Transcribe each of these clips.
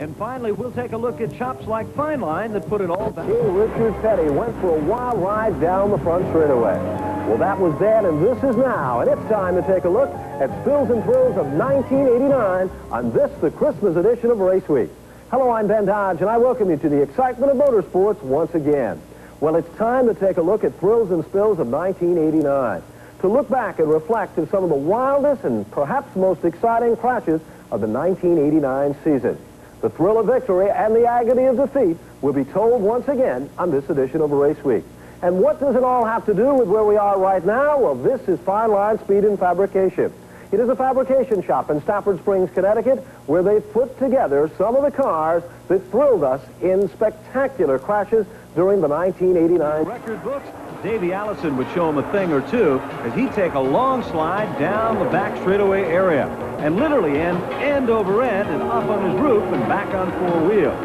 And finally, we'll take a look at chops like Fine Line that put it all back. King Richard Petty went for a wild ride down the front straightaway. Well, that was then, and this is now. And it's time to take a look at Spills and Thrills of 1989 on this, the Christmas edition of Raceweek. Hello, I'm Ben Dodge, and I welcome you to the excitement of motorsports once again. Well, it's time to take a look at Thrills and Spills of 1989. To look back and reflect on some of the wildest and perhaps most exciting crashes of the 1989 season. The thrill of victory and the agony of defeat will be told once again on this edition of Raceweek. And what does it all have to do with where we are right now? Well, this is Fine Line Speed and Fabrication. It is a fabrication shop in Stafford Springs, Connecticut, where they put together some of the cars that thrilled us in spectacular crashes during the 1989 record books. Davey Allison would show him a thing or two as he'd take a long slide down the back straightaway area and literally end over end and up on his roof and back on four wheels.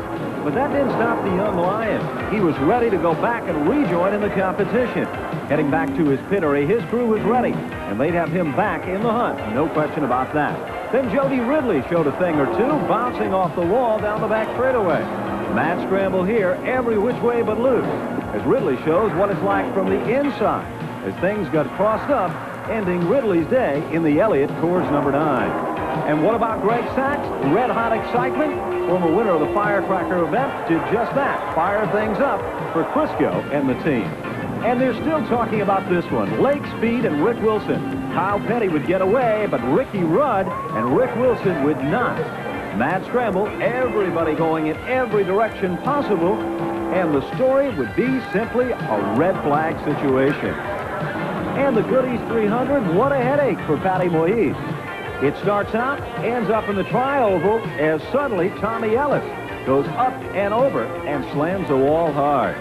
But that didn't stop the young Lion. He was ready to go back and rejoin in the competition. Heading back to his pit area, his crew was ready, and they'd have him back in the hunt. No question about that. Then Jody Ridley showed a thing or two, bouncing off the wall down the back straightaway. Mad scramble here, every which way but loose, as Ridley shows what it's like from the inside, as things got crossed up, ending Ridley's day in the Elliott Coors number 9. And what about Greg Sachs? Red hot excitement. Former winner of the Firecracker event did just that, fire things up for Crisco and the team. And they're still talking about this one, Lake Speed and Rick Wilson. Kyle Petty would get away, but Ricky Rudd and Rick Wilson would not. Mad scramble, everybody going in every direction possible, and the story would be simply a red flag situation. And the Goodies 300, what a headache for Patty Moise. It starts out, ends up in the tri-oval, as suddenly Tommy Ellis goes up and over and slams the wall hard.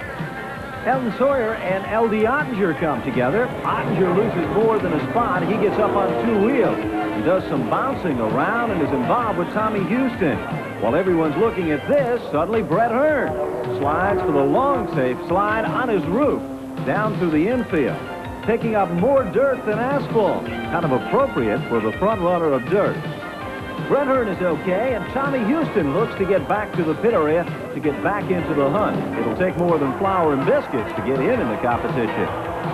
Elton Sawyer and L.D. Ottinger come together. Ottinger loses more than a spot. He gets up on two wheels. He does some bouncing around and is involved with Tommy Houston. While everyone's looking at this, suddenly Brett Hearn slides for the long safe slide on his roof down through the infield, taking up more dirt than asphalt, kind of appropriate for the front runner of dirt. Brett Hearn is okay, and Tommy Houston looks to get back to the pit area to get back into the hunt. It'll take more than flour and biscuits to get in the competition.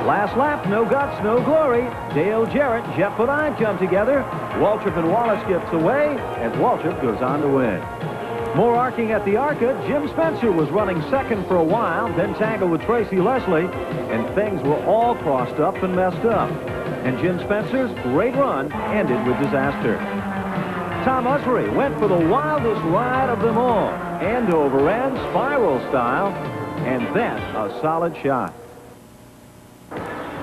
Last lap, no guts, no glory. Dale Jarrett, Jeff Bodine come together. Waltrip and Wallace gets away, as Waltrip goes on to win. More arcing at the ARCA. Jim Spencer was running second for a while, then tangled with Tracy Leslie, and things were all crossed up and messed up. And Jim Spencer's great run ended with disaster. Tom Usry went for the wildest ride of them all, end over end, spiral style, and then a solid shot.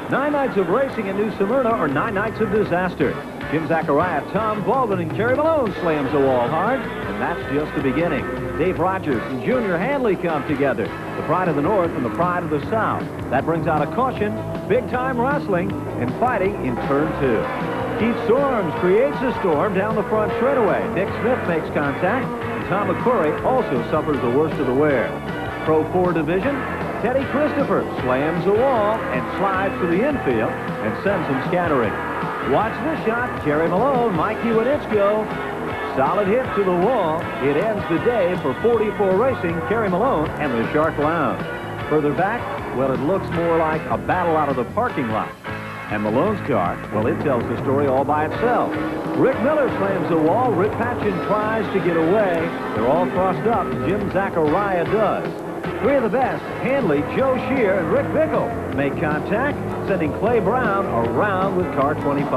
9 nights of racing in New Smyrna are 9 nights of disaster. Jim Zachariah, Tom Baldwin, and Kerry Malone slams the wall hard, and that's just the beginning. Dave Rogers and Junior Hanley come together, the pride of the North and the pride of the South. That brings out a caution, big-time wrestling, and fighting in turn 2. Keith Storms creates a storm down the front straightaway. Nick Smith makes contact, and Tom McCrory also suffers the worst of the wear. Pro 4 division, Teddy Christopher slams the wall and slides to the infield and sends him scattering. Watch this shot, Jerry Malone, Mikey Winitzko. Solid hit to the wall. It ends the day for 44 Racing, Kerry Malone, and the Shark Lounge. Further back, well, it looks more like a battle out of the parking lot. And Malone's car, well, it tells the story all by itself. Rick Miller slams the wall. Rick Patchen tries to get away. They're all crossed up. Jim Zachariah does. 3 of the best, Hanley, Joe Shear, and Rick Bickle, make contact, sending Clay Brown around with car 25.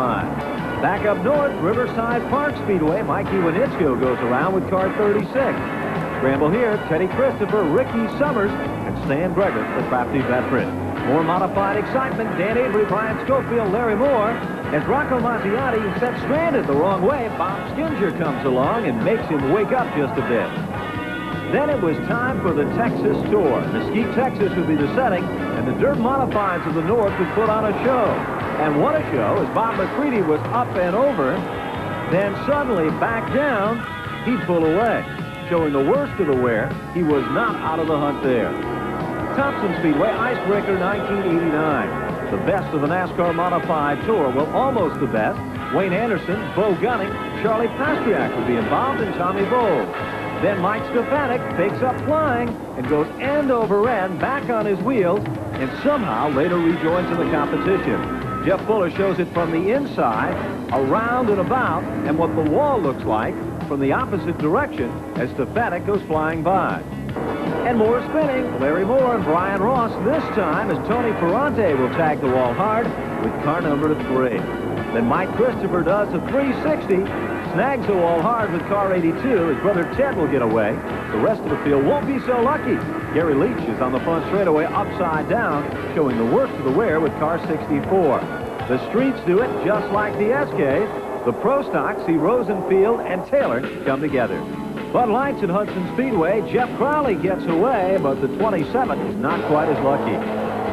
Back up north, Riverside Park Speedway, Mikey Winitzko goes around with car 36. Scramble here, Teddy Christopher, Ricky Summers, and Stan Greger, the crafty veteran. More modified excitement, Dan Avery, Brian Schofield, Larry Moore, as Rocco Mattiati is set stranded the wrong way. Bob Skinger comes along and makes him wake up just a bit. Then it was time for the Texas Tour. Mesquite, Texas would be the setting, and the dirt modifieds of the North would put on a show. And what a show, as Bob McCready was up and over, then suddenly back down, he'd pull away. Showing the worst of the wear, he was not out of the hunt there. Thompson Speedway, Icebreaker 1989. The best of the NASCAR Modified Tour, well, almost the best. Wayne Anderson, Bo Gunning, Charlie Pastriak would be involved, and Tommy Bowles. Then Mike Stefanik takes up flying and goes end over end back on his wheels and somehow later rejoins in the competition. Jeff Fuller shows it from the inside, around and about, and what the wall looks like from the opposite direction as Stefanik goes flying by. And more spinning. Larry Moore and Brian Ross this time as Tony Ferrante will tag the wall hard with car number 3. Then Mike Christopher does a 360, snags the wall hard with car 82. His brother Ted will get away. The rest of the field won't be so lucky. Gary Leach is on the front straightaway upside down, showing the worst of the wear with car 64. The streets do it just like the SK. The Pro Stocks see Rosenfield and Taylor come together. Bud Lights at Hudson Speedway, Jeff Crowley gets away, but the 27 is not quite as lucky.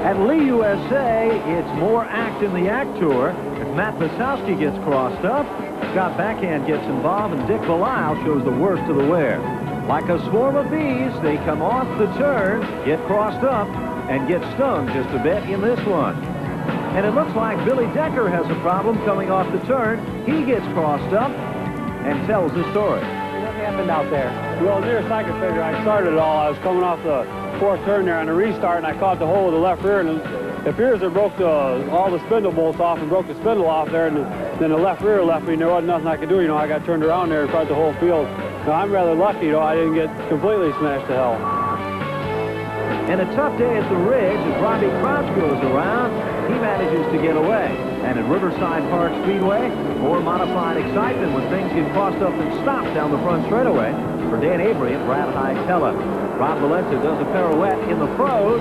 At Lee USA, it's more act in the act tour as Matt Wasowski gets crossed up, Scott Backhand gets involved, and Dick Belisle shows the worst of the wear. Like a swarm of bees, they come off the turn, get crossed up, and get stung just a bit in this one. And it looks like Billy Decker has a problem coming off the turn. He gets crossed up and tells the story. What happened out there? Well, nearest I could figure, I started it all. I was coming off the fourth turn there on the restart, and I caught the hole of the left rear, and it appears it broke all the spindle bolts off and broke the spindle off there, and then the left rear left me, and there wasn't nothing I could do. You know, I got turned around there in front of the whole field. Now, I'm rather lucky, I didn't get completely smashed to hell. And a tough day at the Ridge as Robbie Crouch goes around. He manages to get away. And at Riverside Park Speedway, more modified excitement when things get crossed up and stopped down the front straightaway for Dan Avery and Brad Hietala. Rob Valenta does a pirouette in the pros.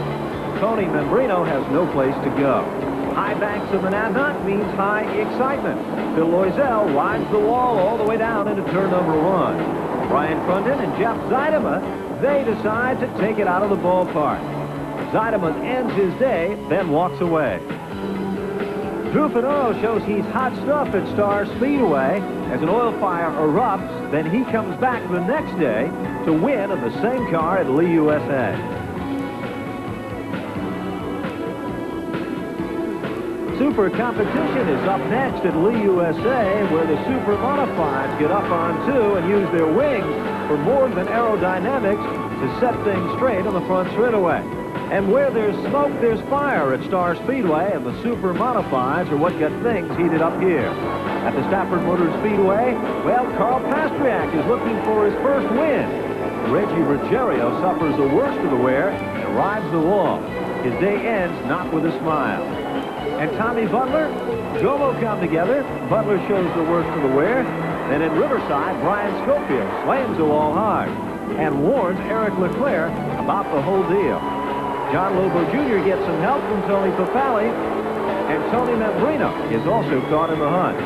Tony Membrino has no place to go. High banks of Monadnock means high excitement. Phil Loisel rides the wall all the way down into turn number 1. Brian Crunden and Jeff Zeidema, they decide to take it out of the ballpark. Zeidema ends his day, then walks away. Drew Finoro shows he's hot stuff at Star Speedway. As an oil fire erupts, then he comes back the next day to win in the same car at Lee USA. Super competition is up next at Lee USA, where the Super Modifieds get up on 2 and use their wings for more than aerodynamics to set things straight on the front straightaway. And where there's smoke, there's fire at Star Speedway, and the Super Modifieds are what get things heated up here. At the Stafford Motor Speedway, well, Carl Pastriak is looking for his first win. Reggie Ruggiero suffers the worst of the wear and rides the wall. His day ends not with a smile. And Tommy Butler, Jomo come together. Butler shows the worst of the wear. Then at Riverside, Brian Schofield slams the wall hard and warns Eric Leclerc about the whole deal. John Lobo Jr. gets some help from Tony Papali, and Tony Membrino is also caught in the hunt.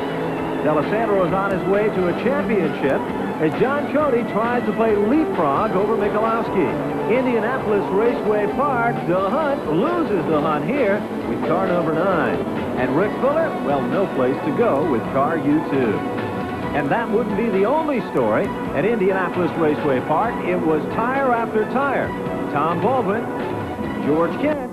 D'Alessandro is on his way to a championship as John Cody tries to play leapfrog over Michalowski. Indianapolis Raceway Park, the hunt, loses the hunt here with car number 9. And Rick Fuller, well, no place to go with car U2. And that wouldn't be the only story at Indianapolis Raceway Park. It was tire after tire. Tom Baldwin, George Kent,